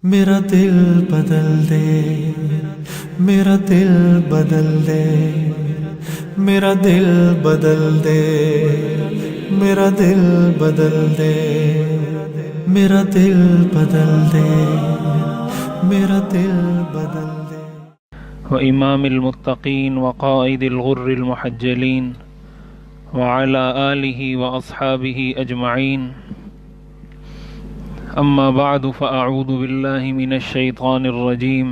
میرا دل بدل دے، میرا دل بدل دے، میرا دل بدل دے، میرا دل بدل دے، میرا دل بدل دے، میرا دل بدل دے۔ وإمام المتقين وقائد الغر المحجلين وعلى آله وأصحابه أجمعين، أما بعد فأعوذ بالله من الشيطان الرجيم،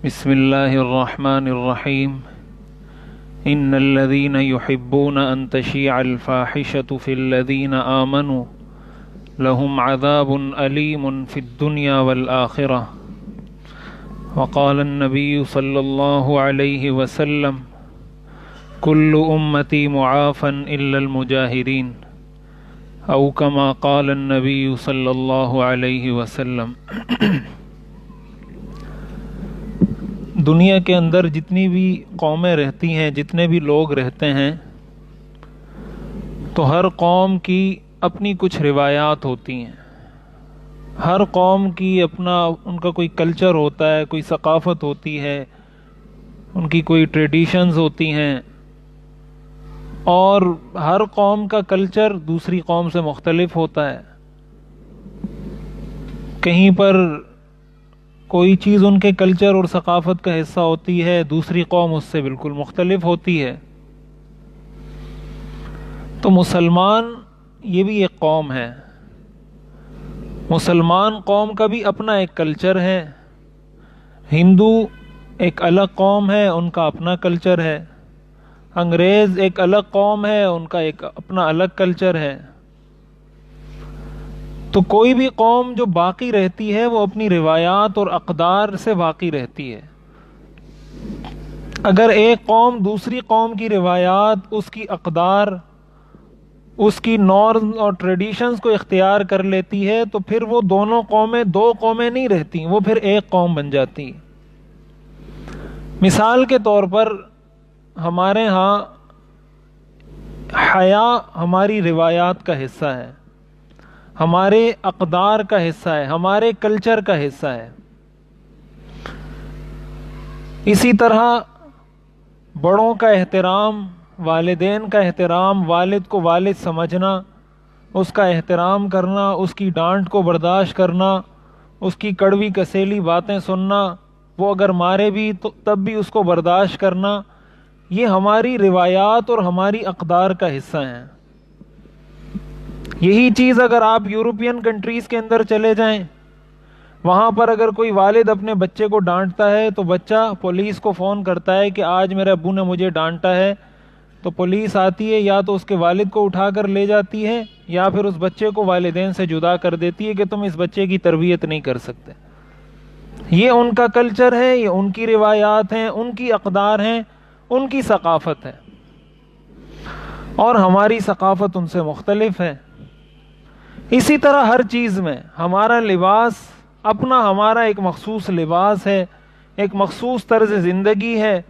بسم الله الرحمن الرحيم، إن الذين يحبون أن تشيع الفاحشة في الذين آمنوا لهم عذاب أليم في الدنيا والآخرة، وقال النبي صلى الله عليه وسلم كل أمتي معافى إلا المجاهرين، او كما قال النبي صلی اللہ علیہ وسلم۔ دنیا کے اندر جتنی بھی قومیں رہتی ہیں، جتنے بھی لوگ رہتے ہیں، تو ہر قوم کی اپنی کچھ روایات ہوتی ہیں، ہر قوم کی اپنا ان کا کوئی کلچر ہوتا ہے، کوئی ثقافت ہوتی ہے، ان کی کوئی ٹریڈیشنز ہوتی ہیں، اور ہر قوم کا کلچر دوسری قوم سے مختلف ہوتا ہے۔ کہیں پر کوئی چیز ان کے کلچر اور ثقافت کا حصہ ہوتی ہے، دوسری قوم اس سے بالکل مختلف ہوتی ہے۔ تو مسلمان یہ بھی ایک قوم ہے، مسلمان قوم کا بھی اپنا ایک کلچر ہے۔ ہندو ایک الگ قوم ہے، ان کا اپنا کلچر ہے۔ انگریز ایک الگ قوم ہے، ان کا ایک اپنا الگ کلچر ہے۔ تو کوئی بھی قوم جو باقی رہتی ہے وہ اپنی روایات اور اقدار سے باقی رہتی ہے۔ اگر ایک قوم دوسری قوم کی روایات، اس کی اقدار، اس کی نارم اور ٹریڈیشنز کو اختیار کر لیتی ہے تو پھر وہ دونوں قومیں دو قومیں نہیں رہتی، وہ پھر ایک قوم بن جاتی۔ مثال کے طور پر ہمارے ہاں حیا ہماری روایات کا حصہ ہے، ہمارے اقدار کا حصہ ہے، ہمارے کلچر کا حصہ ہے۔ اسی طرح بڑوں کا احترام، والدین کا احترام، والد کو والد سمجھنا، اس کا احترام کرنا، اس کی ڈانٹ کو برداشت کرنا، اس کی کڑوی کسیلی باتیں سننا، وہ اگر مارے بھی تو تب بھی اس کو برداشت کرنا، یہ ہماری روایات اور ہماری اقدار کا حصہ ہیں۔ یہی چیز اگر آپ یورپین کنٹریز کے اندر چلے جائیں، وہاں پر اگر کوئی والد اپنے بچے کو ڈانٹتا ہے تو بچہ پولیس کو فون کرتا ہے کہ آج میرے ابو نے مجھے ڈانٹا ہے، تو پولیس آتی ہے، یا تو اس کے والد کو اٹھا کر لے جاتی ہے یا پھر اس بچے کو والدین سے جدا کر دیتی ہے کہ تم اس بچے کی تربیت نہیں کر سکتے۔ یہ ان کا کلچر ہے، یہ ان کی روایات ہیں، ان کی اقدار ہیں، ان کی ثقافت ہے، اور ہماری ثقافت ان سے مختلف ہے۔ اسی طرح ہر چیز میں ہمارا لباس اپنا، ہمارا ایک مخصوص لباس ہے، ایک مخصوص طرز زندگی ہے،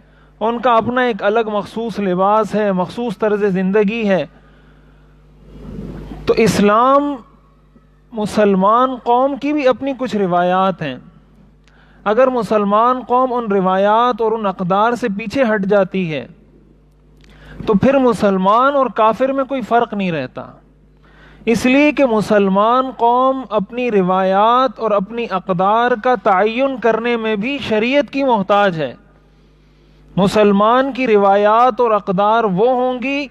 ان کا اپنا ایک الگ مخصوص لباس ہے، مخصوص طرز زندگی ہے۔ تو اسلام مسلمان قوم کی بھی اپنی کچھ روایات ہیں۔ اگر مسلمان قوم ان روایات اور ان اقدار سے پیچھے ہٹ جاتی ہے تو پھر مسلمان اور کافر میں کوئی فرق نہیں رہتا، اس لیے کہ مسلمان قوم اپنی روایات اور اپنی اقدار کا تعین کرنے میں بھی شریعت کی محتاج ہے۔ مسلمان کی روایات اور اقدار وہ ہوں گی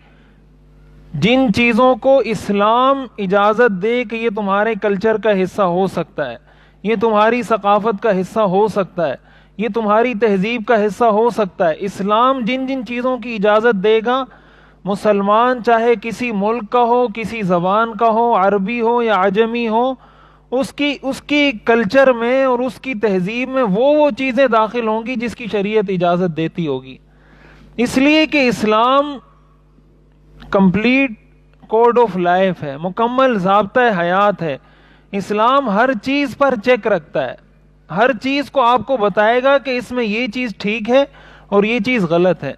جن چیزوں کو اسلام اجازت دے کہ یہ تمہارے کلچر کا حصہ ہو سکتا ہے، یہ تمہاری ثقافت کا حصہ ہو سکتا ہے، یہ تمہاری تہذیب کا حصہ ہو سکتا ہے۔ اسلام جن جن چیزوں کی اجازت دے گا، مسلمان چاہے کسی ملک کا ہو، کسی زبان کا ہو، عربی ہو یا عجمی ہو، اس کی کلچر میں اور اس کی تہذیب میں وہ چیزیں داخل ہوں گی جس کی شریعت اجازت دیتی ہوگی۔ اس لیے کہ اسلام کمپلیٹ کوڈ آف لائف ہے، مکمل ضابطہ حیات ہے۔ اسلام ہر چیز پر چیک رکھتا ہے، ہر چیز کو آپ کو بتائے گا کہ اس میں یہ چیز ٹھیک ہے اور یہ چیز غلط ہے۔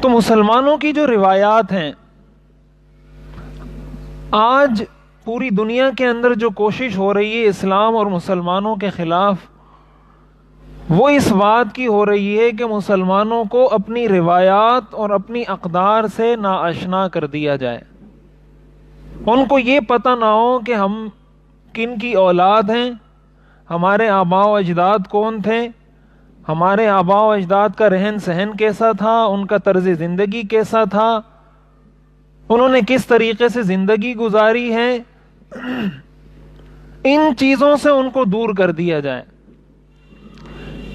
تو مسلمانوں کی جو روایات ہیں، آج پوری دنیا کے اندر جو کوشش ہو رہی ہے اسلام اور مسلمانوں کے خلاف، وہ اس بات کی ہو رہی ہے کہ مسلمانوں کو اپنی روایات اور اپنی اقدار سے ناآشنا کر دیا جائے. ان کو یہ پتہ نہ ہو کہ ہم کن کی اولاد ہیں، ہمارے آباء و اجداد کون تھے، ہمارے آباء و اجداد کا رہن سہن کیسا تھا، ان کا طرز زندگی کیسا تھا، انہوں نے کس طریقے سے زندگی گزاری ہے. ان چیزوں سے ان کو دور کر دیا جائے.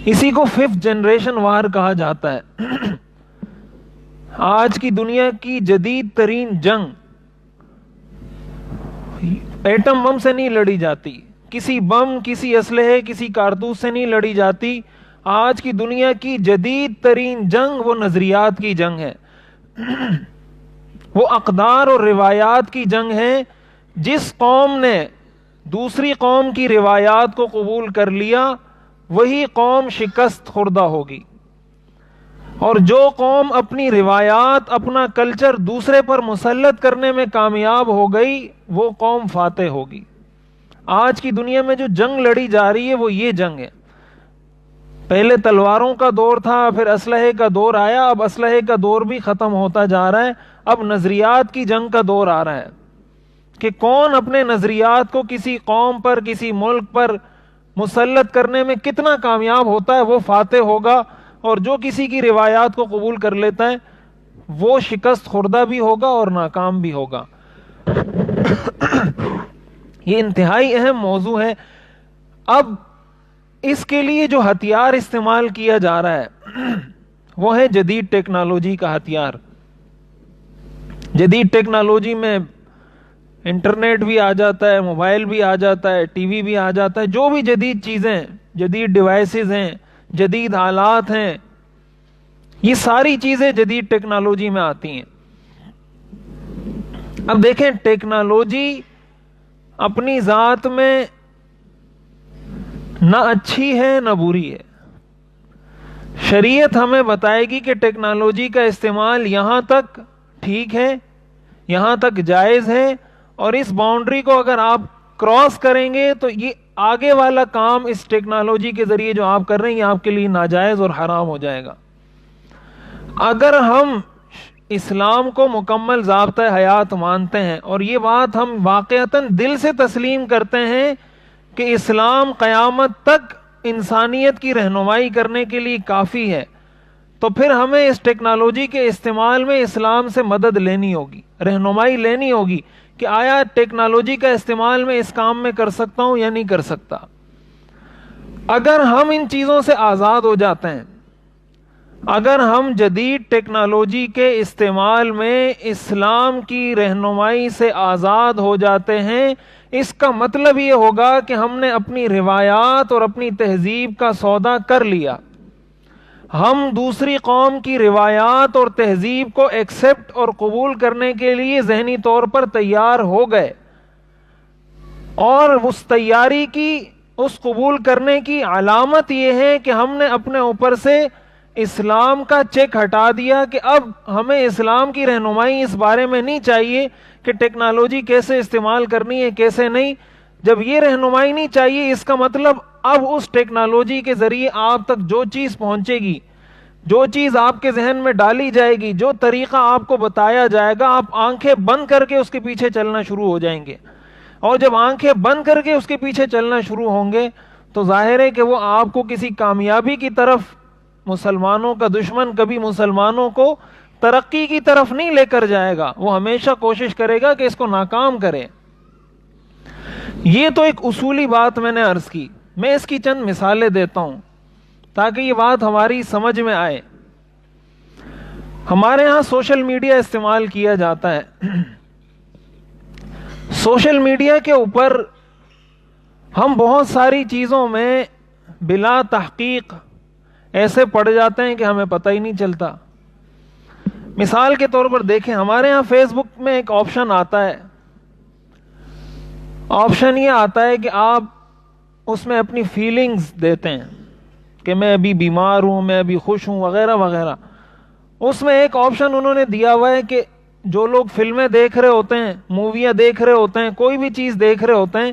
اسی کو 5th جنریشن وار کہا جاتا ہے. آج کی دنیا کی جدید ترین جنگ ایٹم بم سے نہیں لڑی جاتی، کسی بم، کسی اسلحے، کسی کارتوس سے نہیں لڑی جاتی. آج کی دنیا کی جدید ترین جنگ وہ نظریات کی جنگ ہے، وہ اقدار اور روایات کی جنگ ہے. جس قوم نے دوسری قوم کی روایات کو قبول کر لیا وہی قوم شکست خوردہ ہوگی، اور جو قوم اپنی روایات، اپنا کلچر دوسرے پر مسلط کرنے میں کامیاب ہو گئی وہ قوم فاتح ہوگی. آج کی دنیا میں جو جنگ لڑی جا رہی ہے وہ یہ جنگ ہے. پہلے تلواروں کا دور تھا، پھر اسلحے کا دور آیا، اب اسلحے کا دور بھی ختم ہوتا جا رہا ہے. اب نظریات کی جنگ کا دور آ رہا ہے کہ کون اپنے نظریات کو کسی قوم پر، کسی ملک پر مسلط کرنے میں کتنا کامیاب ہوتا ہے وہ فاتح ہوگا، اور جو کسی کی روایات کو قبول کر لیتا ہے وہ شکست خوردہ بھی ہوگا اور ناکام بھی ہوگا. یہ انتہائی اہم موضوع ہے. اب اس کے لیے جو ہتھیار استعمال کیا جا رہا ہے وہ ہے جدید ٹیکنالوجی کا ہتھیار. جدید ٹیکنالوجی میں انٹرنیٹ بھی آ جاتا ہے، موبائل بھی آ جاتا ہے، ٹی وی بھی آ جاتا ہے. جو بھی جدید چیزیں، جدید ڈیوائسز ہیں، جدید آلات ہیں، یہ ساری چیزیں جدید ٹیکنالوجی میں آتی ہیں. اب دیکھیں، ٹیکنالوجی اپنی ذات میں نہ اچھی ہے نہ بری ہے. شریعت ہمیں بتائے گی کہ ٹیکنالوجی کا استعمال یہاں تک ٹھیک ہے، یہاں تک جائز ہے، اور اس باؤنڈری کو اگر آپ کراس کریں گے تو یہ آگے والا کام اس ٹیکنالوجی کے ذریعے جو آپ کر رہے ہیں یہ آپ کے لیے ناجائز اور حرام ہو جائے گا. اگر ہم اسلام کو مکمل ضابطۂ حیات مانتے ہیں اور یہ بات ہم واقعتاً دل سے تسلیم کرتے ہیں کہ اسلام قیامت تک انسانیت کی رہنمائی کرنے کے لیے کافی ہے، تو پھر ہمیں اس ٹیکنالوجی کے استعمال میں اسلام سے مدد لینی ہوگی، رہنمائی لینی ہوگی کہ آیا ٹیکنالوجی کا استعمال میں اس کام میں کر سکتا ہوں یا نہیں کر سکتا. اگر ہم ان چیزوں سے آزاد ہو جاتے ہیں، اگر ہم جدید ٹیکنالوجی کے استعمال میں اسلام کی رہنمائی سے آزاد ہو جاتے ہیں، اس کا مطلب یہ ہوگا کہ ہم نے اپنی روایات اور اپنی تہذیب کا سودا کر لیا. ہم دوسری قوم کی روایات اور تہذیب کو ایکسپٹ اور قبول کرنے کے لیے ذہنی طور پر تیار ہو گئے، اور اس تیاری کی، اس قبول کرنے کی علامت یہ ہے کہ ہم نے اپنے اوپر سے اسلام کا چیک ہٹا دیا کہ اب ہمیں اسلام کی رہنمائی اس بارے میں نہیں چاہیے کہ ٹیکنالوجی کیسے استعمال کرنی ہے، کیسے نہیں. جب یہ رہنمائی نہیں چاہیے، اس کا مطلب اب اس ٹیکنالوجی کے ذریعے آپ تک جو چیز پہنچے گی، جو چیز آپ کے ذہن میں ڈالی جائے گی، جو طریقہ آپ کو بتایا جائے گا، آپ آنکھیں بند کر کے اس کے پیچھے چلنا شروع ہو جائیں گے. اور جب آنکھیں بند کر کے اس کے پیچھے چلنا شروع ہوں گے تو ظاہر ہے کہ وہ آپ کو کسی کامیابی کی طرف، مسلمانوں کا دشمن کبھی مسلمانوں کو ترقی کی طرف نہیں لے کر جائے گا، وہ ہمیشہ کوشش کرے گا کہ اس کو ناکام کرے. یہ تو ایک اصولی بات میں نے عرض کی. میں اس کی چند مثالیں دیتا ہوں تاکہ یہ بات ہماری سمجھ میں آئے. ہمارے ہاں سوشل میڈیا استعمال کیا جاتا ہے. سوشل میڈیا کے اوپر ہم بہت ساری چیزوں میں بلا تحقیق ایسے پڑ جاتے ہیں کہ ہمیں پتہ ہی نہیں چلتا. مثال کے طور پر دیکھیں، ہمارے ہاں فیس بک میں ایک آپشن آتا ہے. آپشن یہ آتا ہے کہ آپ اس میں اپنی فیلنگز دیتے ہیں کہ میں ابھی بیمار ہوں، میں ابھی خوش ہوں، وغیرہ وغیرہ. اس میں ایک آپشن انہوں نے دیا ہوا ہے کہ جو لوگ فلمیں دیکھ رہے ہوتے ہیں، موویاں دیکھ رہے ہوتے ہیں، کوئی بھی چیز دیکھ رہے ہوتے ہیں،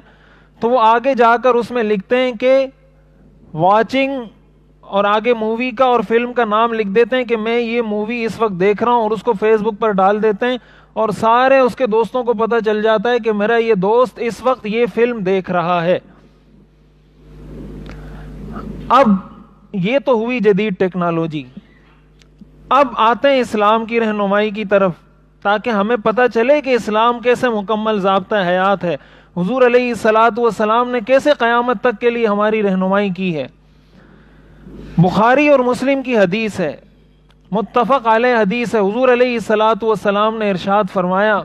تو وہ آگے جا کر اس میں لکھتے ہیں کہ واچنگ، اور آگے مووی کا اور فلم کا نام لکھ دیتے ہیں کہ میں یہ مووی اس وقت دیکھ رہا ہوں، اور اس کو فیس بک پر ڈال دیتے ہیں، اور سارے اس کے دوستوں کو پتہ چل جاتا ہے کہ میرا یہ دوست اس وقت یہ فلم دیکھ رہا ہے۔ اب یہ تو ہوئی جدید ٹیکنالوجی۔ اب آتے ہیں اسلام کی رہنمائی کی طرف، تاکہ ہمیں پتہ چلے کہ اسلام کیسے مکمل ضابطہ حیات ہے، حضور علیہ الصلاۃ والسلام نے کیسے قیامت تک کے لیے ہماری رہنمائی کی ہے۔ بخاری اور مسلم کی حدیث ہے، متفق علیہ حدیث ہے، حضور علیہ الصلاۃ والسلام نے ارشاد فرمایا،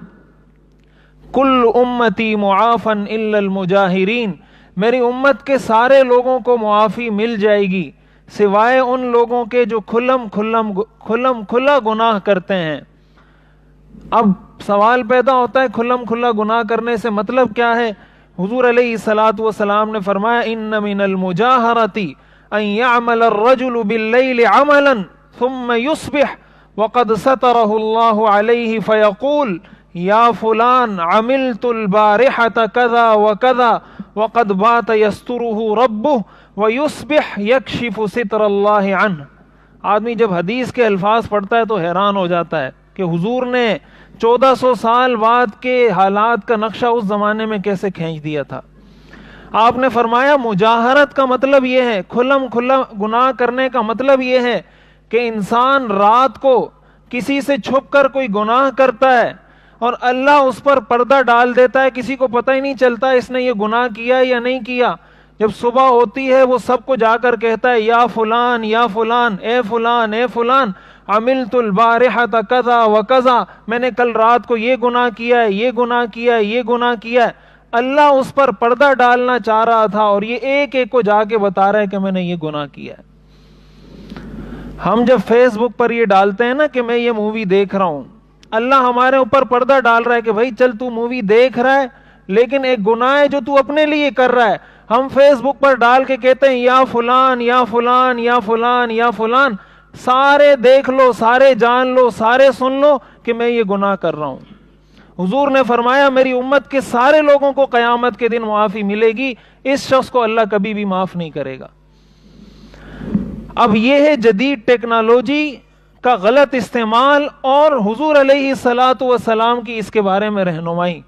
کل امتی معافا الا المجاہرین، میری امت کے سارے لوگوں کو معافی مل جائے گی سوائے ان لوگوں کے جو کھلم کھلا گناہ کرتے ہیں۔ اب سوال پیدا ہوتا ہے کھلم کھلا گناہ کرنے سے مطلب کیا ہے؟ حضور علیہ الصلاۃ والسلام نے فرمایا، ان من المجاہرۃ ان يعمل الرجل باللیل عملا ثم يصبح وقد سترہ اللہ علیہ فیقول یا فلان عملت البارحة كذا وكذا وقد بات يسترہ ربہ ويصبح يكشف ستر اللہ عنہ۔ آدمی جب حدیث کے الفاظ پڑھتا ہے تو حیران ہو جاتا ہے کہ حضور نے 1400 سال بعد کے حالات کا نقشہ اس زمانے میں کیسے کھینچ دیا تھا۔ آپ نے فرمایا مجاہرت کا مطلب یہ ہے، کھلم کھلا گناہ کرنے کا مطلب یہ ہے کہ انسان رات کو کسی سے چھپ کر کوئی گناہ کرتا ہے اور اللہ اس پر پردہ ڈال دیتا ہے، کسی کو پتہ ہی نہیں چلتا اس نے یہ گناہ کیا یا نہیں کیا۔ جب صبح ہوتی ہے وہ سب کو جا کر کہتا ہے، یا فلان یا فلان، اے فلان اے فلان، عملت البارحة کذا وکذا، میں نے کل رات کو یہ گناہ کیا ہے، یہ گناہ کیا ہے، یہ گناہ کیا ہے۔ اللہ اس پر پردہ ڈالنا چاہ رہا تھا اور یہ ایک ایک کو جا کے بتا رہا ہے کہ میں نے یہ گناہ کیا ہے۔ ہم جب فیس بک پر یہ ڈالتے ہیں نا کہ میں یہ مووی دیکھ رہا ہوں، اللہ ہمارے اوپر پردہ ڈال رہا ہے کہ بھائی چل تو مووی دیکھ رہا ہے، لیکن ایک گناہ ہے جو تو اپنے لیے کر رہا ہے۔ ہم فیس بک پر ڈال کے کہتے ہیں یا فلان یا فلان یا فلان یا فلان، سارے دیکھ لو، سارے جان لو، سارے سن لو کہ میں یہ گناہ کر رہا ہوں۔ حضور نے فرمایا میری امت کے سارے لوگوں کو قیامت کے دن معافی ملے گی، اس شخص کو اللہ کبھی بھی معاف نہیں کرے گا۔ اب یہ ہے جدید ٹیکنالوجی کا غلط استعمال اور حضور علیہ الصلاۃ والسلام کی اس کے بارے میں رہنمائی۔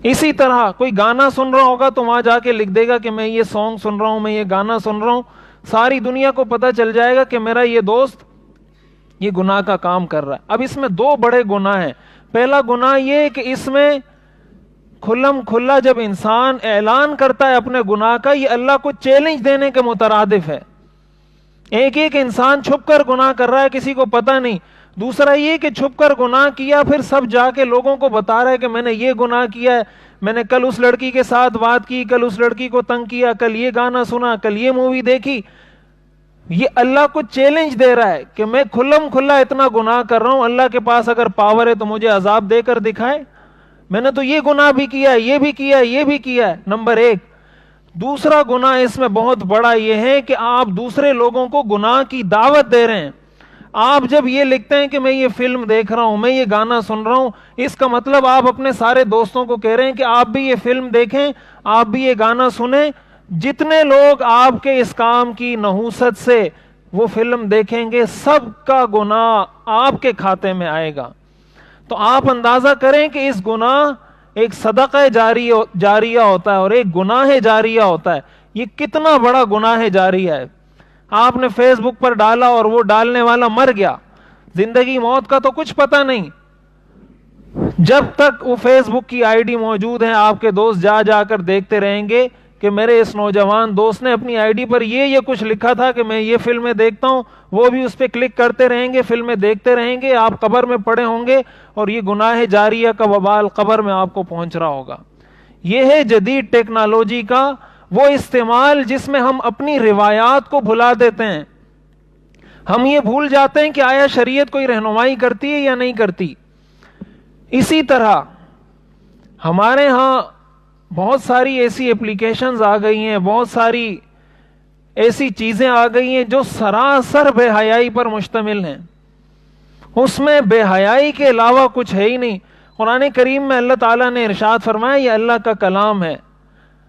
اسی طرح کوئی گانا سن رہا ہوگا تو وہاں جا کے لکھ دے گا کہ میں یہ سانگ سن رہا ہوں، میں یہ گانا سن رہا ہوں، ساری دنیا کو پتہ چل جائے گا کہ میرا یہ دوست یہ گناہ کا کام کر رہا ہے۔ اب اس میں دو بڑے گناہ ہیں۔ پہلا گناہ یہ کہ اس میں کھلم کھلا جب انسان اعلان کرتا ہے اپنے گناہ کا، یہ اللہ کو چیلنج دینے کے مترادف ہے۔ ایک ایک انسان چھپ کر گناہ کر رہا ہے، کسی کو پتہ نہیں۔ دوسرا یہ کہ چھپ کر گناہ کیا پھر سب جا کے لوگوں کو بتا رہا ہے کہ میں نے یہ گناہ کیا ہے، میں نے کل اس لڑکی کے ساتھ بات کی، کل اس لڑکی کو تنگ کیا، کل یہ گانا سنا، کل یہ مووی دیکھی۔ یہ اللہ کو چیلنج دے رہا ہے کہ میں کھلم کھلا اتنا گناہ کر رہا ہوں، اللہ کے پاس اگر پاور ہے تو مجھے عذاب دے کر دکھائے، میں نے تو یہ گناہ بھی کیا ہے، یہ بھی کیا ہے، یہ بھی کیا ہے۔ نمبر ایک۔ دوسرا گناہ اس میں بہت بڑا یہ ہے کہ آپ دوسرے لوگوں کو گناہ کی دعوت دے رہے ہیں۔ آپ جب یہ لکھتے ہیں کہ میں یہ فلم دیکھ رہا ہوں، میں یہ گانا سن رہا ہوں، اس کا مطلب آپ اپنے سارے دوستوں کو کہہ رہے ہیں کہ آپ بھی یہ فلم دیکھیں، آپ بھی یہ گانا سنیں۔ جتنے لوگ آپ کے اس کام کی نحوست سے وہ فلم دیکھیں گے، سب کا گناہ آپ کے کھاتے میں آئے گا۔ تو آپ اندازہ کریں کہ اس گناہ ایک صدقہ جاریہ ہوتا ہے اور ایک گناہ جاریہ ہوتا ہے، یہ کتنا بڑا گناہ جاریہ ہے۔ آپ نے فیس بک پر ڈالا اور وہ ڈالنے والا مر گیا، زندگی موت کا تو کچھ پتہ نہیں۔ جب تک وہ فیس بک کی آئی ڈی موجود ہے، آپ کے دوست جا جا کر دیکھتے رہیں گے کہ میرے اس نوجوان دوست نے اپنی آئی ڈی پر یہ کچھ لکھا تھا کہ میں یہ فلمیں دیکھتا ہوں، وہ بھی اس پہ کلک کرتے رہیں گے، فلمیں دیکھتے رہیں گے، آپ قبر میں پڑے ہوں گے اور یہ گناہ جاریہ کا وبال قبر میں آپ کو پہنچ رہا ہوگا۔ یہ ہے جدید ٹیکنالوجی کا وہ استعمال جس میں ہم اپنی روایات کو بھلا دیتے ہیں۔ ہم یہ بھول جاتے ہیں کہ آیا شریعت کوئی رہنمائی کرتی ہے یا نہیں کرتی۔ اسی طرح ہمارے ہاں بہت ساری ایسی اپلیکیشنز آ گئی ہیں، بہت ساری ایسی چیزیں آ گئی ہیں جو سراسر بے حیائی پر مشتمل ہیں۔ اس میں بے حیائی کے علاوہ کچھ ہے ہی نہیں. قرآن کریم میں اللہ تعالیٰ نے ارشاد فرمایا یہ اللہ کا کلام ہے,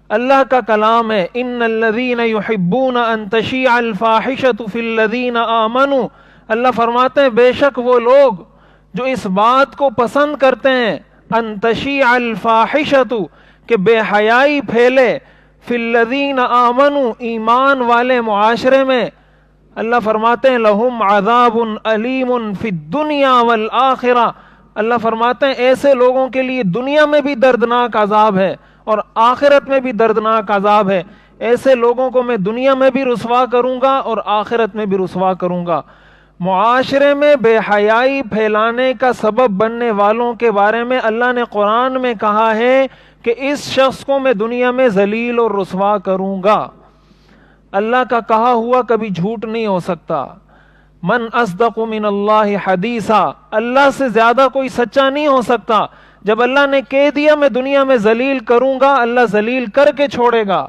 اللہ کا کلام ہے. ان الذین یحبون ان تشیع الفاحشۃ فی الذین آمنوا, اللہ فرماتے ہیں بے شک وہ لوگ جو اس بات کو پسند کرتے ہیں, ان تشیع الفاحشۃ کہ بے حیائی پھیلے, فی الذین آمنوا ایمان والے معاشرے میں. اللہ فرماتے ہیں لہم عذاب علیم فی الدنیا والآخرہ, اللہ فرماتے ہیں ایسے لوگوں کے لیے دنیا میں بھی دردناک عذاب ہے اور آخرت میں بھی دردناک عذاب ہے. ایسے لوگوں کو میں دنیا میں بھی رسوا کروں گا اور آخرت میں بھی رسوا کروں گا. معاشرے میں بے حیائی پھیلانے کا سبب بننے والوں کے بارے میں اللہ نے قرآن میں کہا ہے کہ اس شخص کو میں دنیا میں ذلیل اور رسوا کروں گا. اللہ کا کہا ہوا کبھی جھوٹ نہیں ہو سکتا. من اصدق من اللہ حدیثا, اللہ سے زیادہ کوئی سچا نہیں ہو سکتا. جب اللہ نے کہہ دیا میں دنیا میں ذلیل کروں گا, اللہ ذلیل کر کے چھوڑے گا.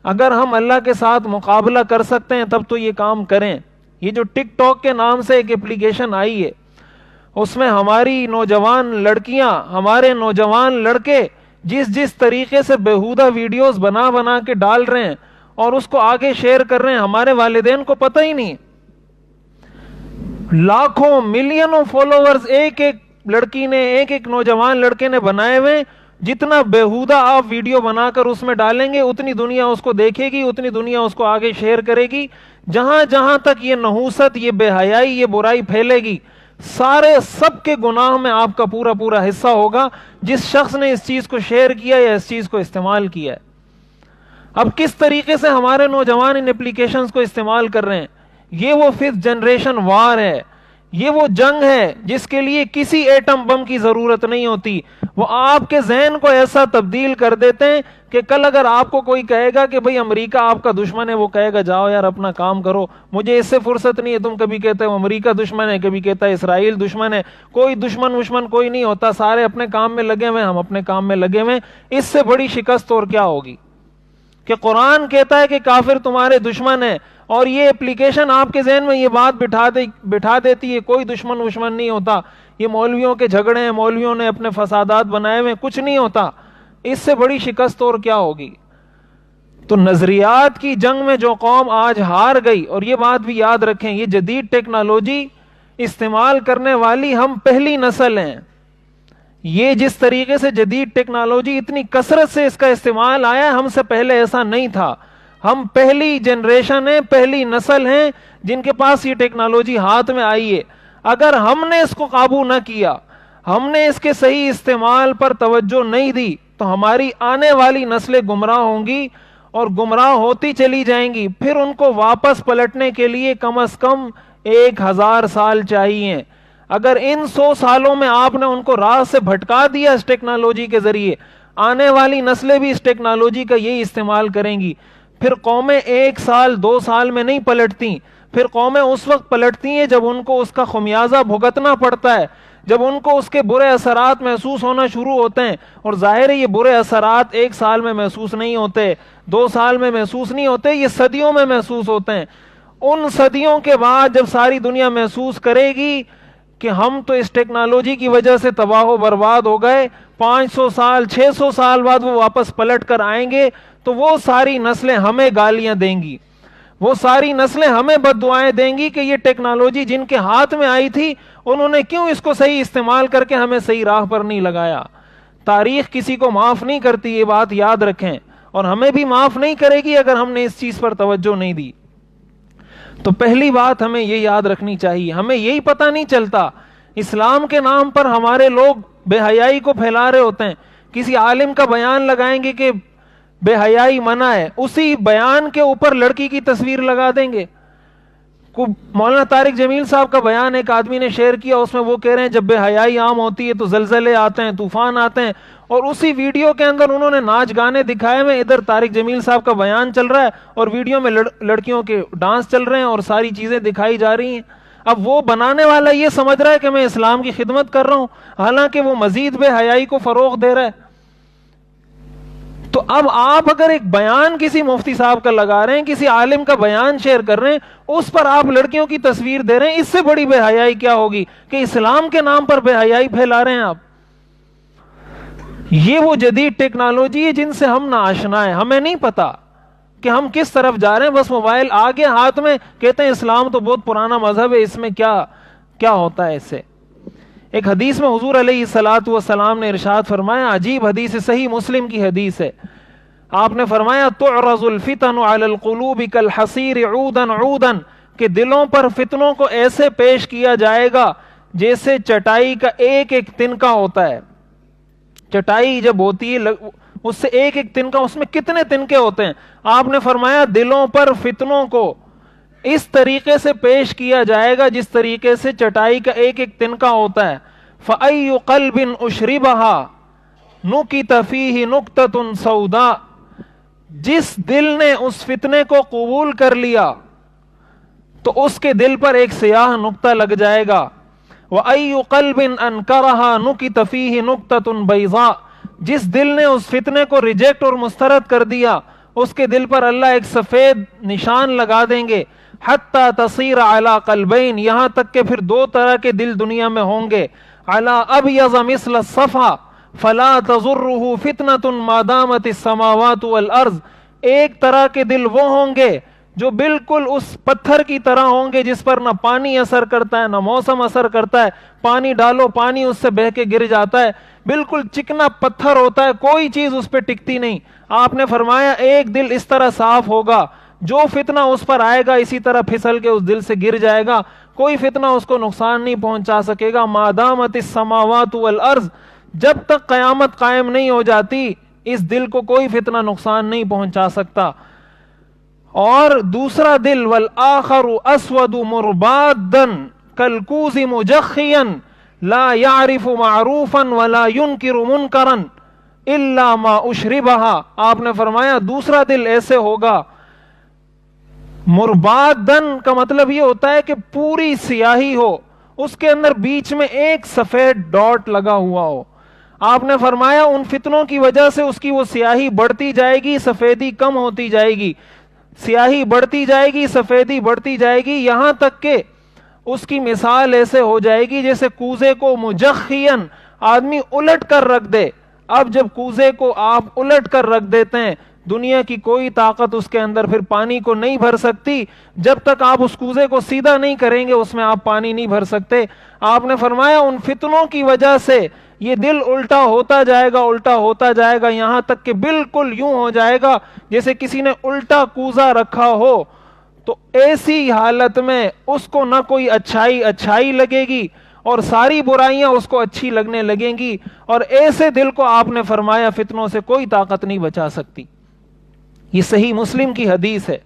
اگر ہم اللہ کے ساتھ مقابلہ کر سکتے ہیں تب تو یہ کام کریں. یہ جو ٹک ٹاک کے نام سے ایک اپلیکیشن آئی ہے, اس میں ہماری نوجوان لڑکیاں, ہمارے نوجوان لڑکے جس طریقے سے بیہودہ ویڈیوز بنا بنا کے ڈال رہے ہیں اور اس کو آگے شیئر کر رہے ہیں, ہمارے والدین کو پتہ ہی نہیں. لاکھوں ملینوں فالوورز ایک ایک لڑکی نے, ایک ایک نوجوان لڑکے نے بنائے ہوئے. جتنا بیہودہ آپ ویڈیو بنا کر اس میں ڈالیں گے اتنی دنیا اس کو دیکھے گی, اتنی دنیا اس کو آگے شیئر کرے گی. جہاں جہاں تک یہ نحوست, یہ بے حیائی, یہ برائی پھیلے گی, سب کے گناہ میں آپ کا پورا پورا حصہ ہوگا جس شخص نے اس چیز کو شیئر کیا یا اس چیز کو استعمال کیا ہے. اب کس طریقے سے ہمارے نوجوان ان اپلیکیشنز کو استعمال کر رہے ہیں, یہ وہ 5th جنریشن وار ہے. یہ وہ جنگ ہے جس کے لیے کسی ایٹم بم کی ضرورت نہیں ہوتی. وہ آپ کے ذہن کو ایسا تبدیل کر دیتے ہیں کہ کل اگر آپ کو کوئی کہے گا کہ بھئی امریکہ آپ کا دشمن ہے, وہ کہے گا جاؤ یار اپنا کام کرو, مجھے اس سے فرصت نہیں ہے. تم کبھی کہتے ہو امریکہ دشمن ہے, کبھی کہتا ہے اسرائیل دشمن ہے. کوئی دشمن کوئی نہیں ہوتا, سارے اپنے کام میں لگے ہوئے, ہم اپنے کام میں لگے ہوئے. اس سے بڑی شکست اور کیا ہوگی کہ قرآن کہتا ہے کہ کافر تمہارے دشمن ہے, اور یہ اپلیکیشن آپ کے ذہن میں یہ بات بٹھا دیتی ہے کوئی دشمن نہیں ہوتا, یہ مولویوں کے جھگڑے ہیں, مولویوں نے اپنے فسادات بنائے ہوئے, کچھ نہیں ہوتا. اس سے بڑی شکست اور کیا ہوگی. تو نظریات کی جنگ میں جو قوم آج ہار گئی, اور یہ بات بھی یاد رکھیں یہ جدید ٹیکنالوجی استعمال کرنے والی ہم پہلی نسل ہیں. یہ جس طریقے سے جدید ٹیکنالوجی اتنی کثرت سے اس کا استعمال آیا, ہم سے پہلے ایسا نہیں تھا. ہم پہلی جنریشن ہیں, پہلی نسل ہیں جن کے پاس یہ ٹیکنالوجی ہاتھ میں آئی ہے. اگر ہم نے اس کو قابو نہ کیا, ہم نے اس کے صحیح استعمال پر توجہ نہیں دی, تو ہماری آنے والی نسلیں گمراہ ہوں گی اور گمراہ ہوتی چلی جائیں گی. پھر ان کو واپس پلٹنے کے لیے کم از کم 1000 سال چاہیے. اگر ان 100 سالوں میں آپ نے ان کو راہ سے بھٹکا دیا اس ٹیکنالوجی کے ذریعے, آنے والی نسلیں بھی اس ٹیکنالوجی کا یہی استعمال کریں گی. پھر قومیں 1 سال 2 سال میں نہیں پلٹتی, پھر قومیں اس وقت پلٹتی ہیں جب ان کو اس کا خمیازہ بھگتنا پڑتا ہے, جب ان کو اس کے برے اثرات محسوس ہونا شروع ہوتے ہیں. اور ظاہر ہے یہ برے اثرات 1 سال میں محسوس نہیں ہوتے, 2 سال میں محسوس نہیں ہوتے, یہ صدیوں میں محسوس ہوتے ہیں. ان صدیوں کے بعد جب ساری دنیا محسوس کرے گی کہ ہم تو اس ٹیکنالوجی کی وجہ سے تباہ و برباد ہو گئے, 500 سال 600 سال بعد وہ واپس پلٹ کر آئیں گے, تو وہ ساری نسلیں ہمیں گالیاں دیں گی, وہ ساری نسلیں ہمیں بد دعائیں دیں گی کہ یہ ٹیکنالوجی جن کے ہاتھ میں آئی تھی انہوں نے کیوں اس کو صحیح استعمال کر کے ہمیں صحیح راہ پر نہیں لگایا. تاریخ کسی کو معاف نہیں کرتی, یہ بات یاد رکھیں, اور ہمیں بھی معاف نہیں کرے گی اگر ہم نے اس چیز پر توجہ نہیں دی. تو پہلی بات ہمیں یہ یاد رکھنی چاہیے. ہمیں یہی پتہ نہیں چلتا, اسلام کے نام پر ہمارے لوگ بے حیائی کو پھیلا رہے ہوتے ہیں. کسی عالم کا بیان لگائیں گے کہ بے حیائی منع ہے, اسی بیان کے اوپر لڑکی کی تصویر لگا دیں گے. مولانا طارق جمیل صاحب کا بیان ایک آدمی نے شیئر کیا, اس میں وہ کہہ رہے ہیں جب بے حیائی عام ہوتی ہے تو زلزلے آتے ہیں, طوفان آتے ہیں, اور اسی ویڈیو کے اندر انہوں نے ناچ گانے دکھائے ہوئے, ادھر طارق جمیل صاحب کا بیان چل رہا ہے اور ویڈیو میں لڑکیوں کے ڈانس چل رہے ہیں اور ساری چیزیں دکھائی جا رہی ہیں. اب وہ بنانے والا یہ سمجھ رہا ہے کہ میں اسلام کی خدمت کر رہا ہوں, حالانکہ وہ مزید بے حیائی کو فروغ دے رہا ہے. تو اب آپ اگر ایک بیان کسی مفتی صاحب کا لگا رہے ہیں, کسی عالم کا بیان شیئر کر رہے ہیں, اس پر آپ لڑکیوں کی تصویر دے رہے ہیں, اس سے بڑی بے حیائی کیا ہوگی کہ اسلام کے نام پر بے حیائی پھیلا رہے ہیں آپ. یہ وہ جدید ٹیکنالوجی ہے جن سے ہم ناآشنا ہیں, ہمیں نہیں پتا کہ ہم کس طرف جا رہے ہیں. بس موبائل آگے ہاتھ میں, کہتے ہیں اسلام تو بہت پرانا مذہب ہے, اس میں کیا ہوتا ہے اس سے. ایک حدیث میں حضور علیہ الصلوۃ والسلام نے ارشاد فرمایا, عجیب حدیث ہے, صحیح مسلم کی حدیث ہے. آپ نے فرمایا تعرض الفتن علی القلوب کالحصیر عودا عودا, کہ دلوں پر فتنوں کو ایسے پیش کیا جائے گا جیسے چٹائی کا ایک ایک تنکا ہوتا ہے. چٹائی جب ہوتی ہے اس سے ایک ایک تنکا, اس میں کتنے تنکے ہوتے ہیں. آپ نے فرمایا دلوں پر فتنوں کو اس طریقے سے پیش کیا جائے گا جس طریقے سے چٹائی کا ایک ایک تنکا ہوتا ہے. فَأَيُّ قَلْبٍ أُشْرِبَهَا نُكِتَ فِيهِ نُكْتَةٌ سَوْدَاء, جس دل نے اس فتنے کو قبول کر لیا تو اس کے دل پر ایک سیاہ نقطہ لگ جائے گا. وَأَيُّ قَلْبٍ أَنْكَرَهَا نُكِتَ فِيهِ نُكْتَةٌ بَيْضَاء, جس دل نے اس فتنے کو ریجیکٹ اور مسترد کر دیا اس کے دل پر اللہ ایک سفید نشان لگا دیں گے. حَتَّى تَصِيرَ عَلَى قَلْبَيْن, یہاں تک کہ پھر دو طرح کے دل دنیا میں ہوں گے. عَلَى أَبْيَضَ مِثْلَ الصَّفْحَ فَلَا تَضُرُّهُ فِتْنَةٌ مَا دَامَتِ السَّمَاوَاتُ وَالْأَرْضِ, ایک طرح کے دل وہ ہوں گے جو بالکل اس پتھر کی طرح ہوں گے جس پر نہ پانی اثر کرتا ہے نہ موسم اثر کرتا ہے, پانی ڈالو پانی اس سے بہہ کے گر جاتا ہے, بالکل چکنا پتھر ہوتا ہے, کوئی چیز اس پہ ٹکتی نہیں. آپ نے فرمایا ایک دل اس طرح صاف ہوگا, جو فتنہ اس پر آئے گا اسی طرح پھسل کے اس دل سے گر جائے گا, کوئی فتنہ اس کو نقصان نہیں پہنچا سکے گا. ما دامت السماوات والارض, جب تک قیامت قائم نہیں ہو جاتی اس دل کو کوئی فتنہ نقصان نہیں پہنچا سکتا. اور دوسرا دل والآخر اسود مربادا کالکوز مجخیا لا يعرف معروفا ولا ينکر منکرا الا ما اشربها, آپ نے فرمایا دوسرا دل ایسے ہوگا, مربادن کا مطلب یہ ہوتا ہے کہ پوری سیاہی ہو, اس کے اندر بیچ میں ایک سفید ڈاٹ لگا ہوا ہو. آپ نے فرمایا ان فتنوں کی وجہ سے اس کی وہ سیاہی بڑھتی جائے گی, سفیدی کم ہوتی جائے گی, سیاہی بڑھتی جائے گی, سفیدی بڑھتی جائے گی, یہاں تک کہ اس کی مثال ایسے ہو جائے گی جیسے کوزے کو مجخین آدمی الٹ کر رکھ دے. اب جب کوزے کو آپ الٹ کر رکھ دیتے ہیں, دنیا کی کوئی طاقت اس کے اندر پھر پانی کو نہیں بھر سکتی, جب تک آپ اس کوزے کو سیدھا نہیں کریں گے اس میں آپ پانی نہیں بھر سکتے. آپ نے فرمایا ان فتنوں کی وجہ سے یہ دل الٹا ہوتا جائے گا, الٹا ہوتا جائے گا, یہاں تک کہ بالکل یوں ہو جائے گا جیسے کسی نے الٹا کوزہ رکھا ہو. تو ایسی حالت میں اس کو نہ کوئی اچھائی لگے گی اور ساری برائیاں اس کو اچھی لگنے لگیں گی, اور ایسے دل کو آپ نے فرمایا فتنوں سے کوئی طاقت نہیں بچا سکتی. یہ صحیح مسلم کی حدیث ہے.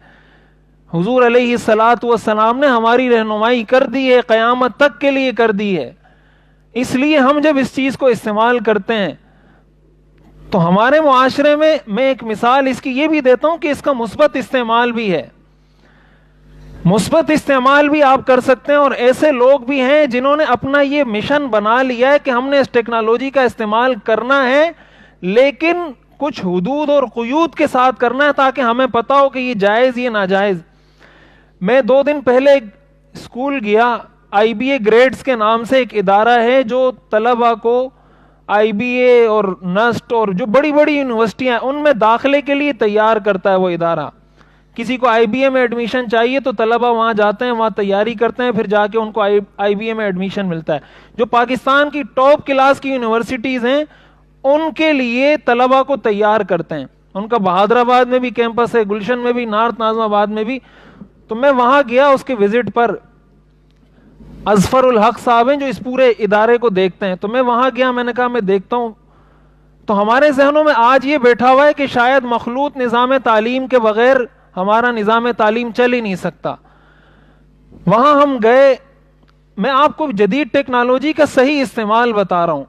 حضور علیہ الصلوۃ والسلام نے ہماری رہنمائی کر دی ہے, قیامت تک کے لیے کر دی ہے. اس لیے ہم جب اس چیز کو استعمال کرتے ہیں تو ہمارے معاشرے میں ایک مثال اس کی یہ بھی دیتا ہوں کہ اس کا مثبت استعمال بھی ہے. مثبت استعمال بھی آپ کر سکتے ہیں, اور ایسے لوگ بھی ہیں جنہوں نے اپنا یہ مشن بنا لیا ہے کہ ہم نے اس ٹیکنالوجی کا استعمال کرنا ہے, لیکن کچھ حدود اور قیود کے ساتھ کرنا ہے تاکہ ہمیں پتا ہو کہ یہ جائز یہ ناجائز. میں 2 دن پہلے ایک اسکول گیا, آئی بی اے گریڈز کے نام سے ایک ادارہ ہے جو طلبہ کو آئی بی اے اور نسٹ اور جو بڑی بڑی یونیورسٹیاں ہیں ان میں داخلے کے لیے تیار کرتا ہے. وہ ادارہ کسی کو آئی بی اے میں ایڈمیشن چاہیے تو طلبہ وہاں جاتے ہیں, وہاں تیاری کرتے ہیں, پھر جا کے ان کو آئی بی اے میں ایڈمیشن ملتا ہے. جو پاکستان کی ٹاپ کلاس کی یونیورسٹیز ہیں ان کے لیے طلبہ کو تیار کرتے ہیں. ان کا بہادر آباد میں بھی کیمپس ہے, گلشن میں بھی, نارتھ ناظم آباد میں بھی. تو میں وہاں گیا اس کے وزٹ پر, اظفر الحق صاحب ہیں جو اس پورے ادارے کو دیکھتے ہیں. تو میں وہاں گیا, میں نے کہا میں دیکھتا ہوں. تو ہمارے ذہنوں میں آج یہ بیٹھا ہوا ہے کہ شاید مخلوط نظام تعلیم کے بغیر ہمارا نظام تعلیم چل ہی نہیں سکتا. وہاں ہم گئے, میں آپ کو جدید ٹیکنالوجی کا صحیح استعمال بتا رہا ہوں.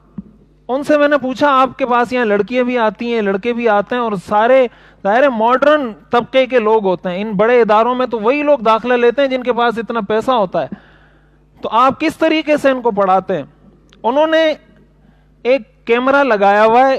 ان سے میں نے پوچھا آپ کے پاس یہاں لڑکیاں بھی آتی ہیں, لڑکے بھی آتے ہیں, اور سارے ظاہر ماڈرن طبقے کے لوگ ہوتے ہیں. ان بڑے اداروں میں تو وہی لوگ داخلہ لیتے ہیں جن کے پاس اتنا پیسہ ہوتا ہے. تو آپ کس طریقے سے ان کو پڑھاتے ہیں؟ انہوں نے ایک کیمرہ لگایا ہوا ہے